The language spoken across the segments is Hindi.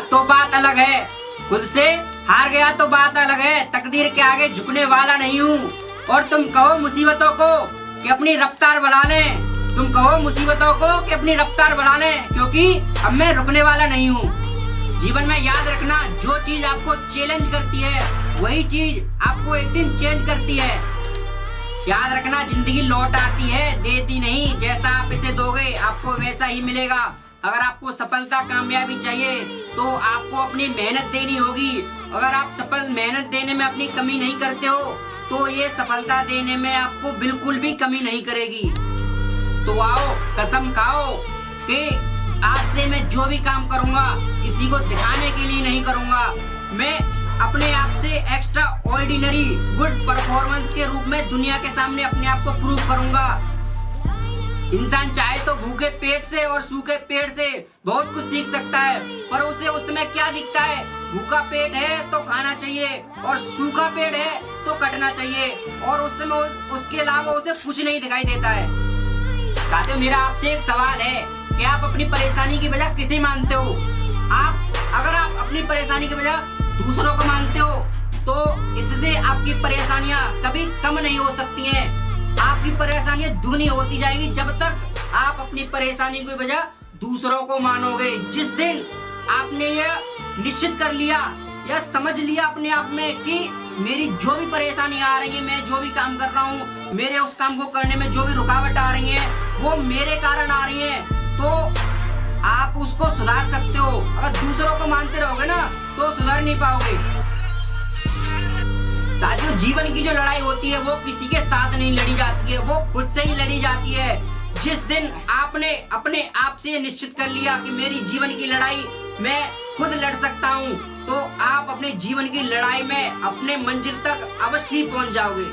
तो बात अलग है, खुद से हार गया तो बात अलग है। तकदीर के आगे झुकने वाला नहीं हूँ। और तुम कहो मुसीबतों को कि अपनी रफ्तार बढ़ा लें, तुम कहो मुसीबतों को कि अपनी रफ्तार बढ़ा लें, क्योंकि अब मैं रुकने वाला नहीं हूँ। जीवन में याद रखना, जो चीज आपको चैलेंज करती है वही चीज आपको एक दिन चेंज करती है। याद रखना, जिंदगी लौट आती है, देती नहीं। जैसा आप इसे दोगे आपको वैसा ही मिलेगा। अगर आपको सफलता कामयाबी चाहिए तो आपको अपनी मेहनत देनी होगी। अगर आप सफल मेहनत देने में अपनी कमी नहीं करते हो तो ये सफलता देने में आपको बिल्कुल भी कमी नहीं करेगी। तो आओ कसम खाओ कि आज से मैं जो भी काम करूंगा किसी को दिखाने के लिए नहीं करूंगा। मैं अपने आप से एक्स्ट्रा ऑर्डिनरी गुड परफॉर्मेंस के रूप में दुनिया के सामने अपने आप को प्रूव करूंगा। इंसान चाहे तो भूखे पेट से और सूखे पेट से बहुत कुछ सीख सकता है, पर उसे उस समय क्या दिखता है? भूखा पेट है तो खाना चाहिए और सूखा पेट है तो कटना चाहिए, और उस समय उसके अलावा उसे कुछ नहीं दिखाई देता है। साथियों, मेरा आपसे एक सवाल है कि आप अपनी परेशानी की वजह किसे मानते हो? अगर आप अपनी परेशानी की वजह दूसरों को मानते हो तो इससे आपकी परेशानियां कभी कम नहीं हो सकती हैं। आपकी परेशानियां दुगनी होती जाएंगी जब तक आप अपनी परेशानी की वजह दूसरों को मानोगे। जिस दिन आपने यह निश्चित कर लिया या समझ लिया अपने आप में कि मेरी जो भी परेशानी आ रही है, मैं जो भी काम कर रहा हूँ, मेरे उस काम को करने में जो भी रुकावट आ रही है वो मेरे कारण आ रही है, तो आप उसको सुधार सकते हो। अगर दूसरों को मानते रहोगे ना तो सुधार नहीं पाओगे। साथियों, जीवन की जो लड़ाई होती है वो किसी के साथ नहीं लड़ी जाती है, वो खुद से ही लड़ी जाती है। जिस दिन आपने अपने आप से निश्चित कर लिया कि मेरी जीवन की लड़ाई मैं खुद लड़ सकता हूँ, तो आप अपने जीवन की लड़ाई में अपने मंजिल तक अवश्य पहुँच जाओगे।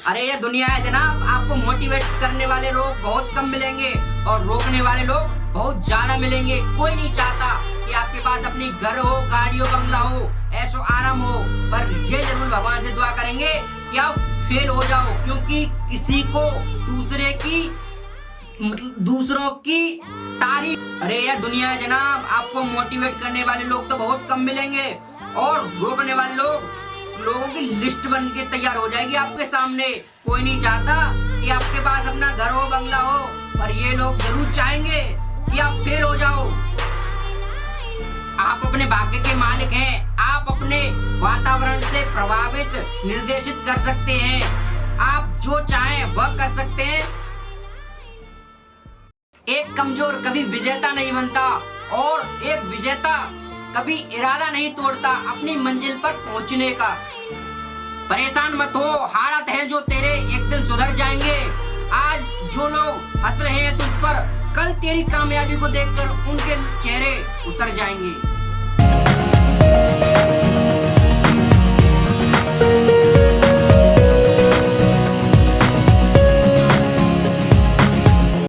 अरे ये दुनिया है जनाब, आपको मोटिवेट करने वाले लोग बहुत कम मिलेंगे और रोकने वाले लोग बहुत ज्यादा मिलेंगे। कोई नहीं चाहता कि आपके पास अपनी घर हो, गाड़ी हो, बंगला हो, ऐशो आराम हो, पर ये जरूर भगवान से दुआ करेंगे कि आप फेल हो जाओ, क्योंकि किसी को दूसरों की तारीफ। अरे यह दुनिया है जनाब, आपको मोटिवेट करने वाले लोग तो बहुत कम मिलेंगे और रोकने वाले लोगों की लिस्ट बन के तैयार हो जाएगी आपके सामने। कोई नहीं चाहता कि आपके पास अपना घर हो, बंगला हो, पर ये लोग जरूर चाहेंगे कि आप फेल हो जाओ। आप अपने भाग्य के मालिक हैं। आप अपने वातावरण से प्रभावित निर्देशित कर सकते हैं। आप जो चाहें वह कर सकते हैं। एक कमजोर कभी विजेता नहीं बनता और एक विजेता कभी इरादा नहीं तोड़ता अपनी मंजिल पर पहुंचने का। परेशान मत हो, हालात हैं जो तेरे एक दिन सुधर जाएंगे। आज जो लोग हंस रहे हैं तुझ पर, कल तेरी कामयाबी को देखकर उनके चेहरे उतर जाएंगे।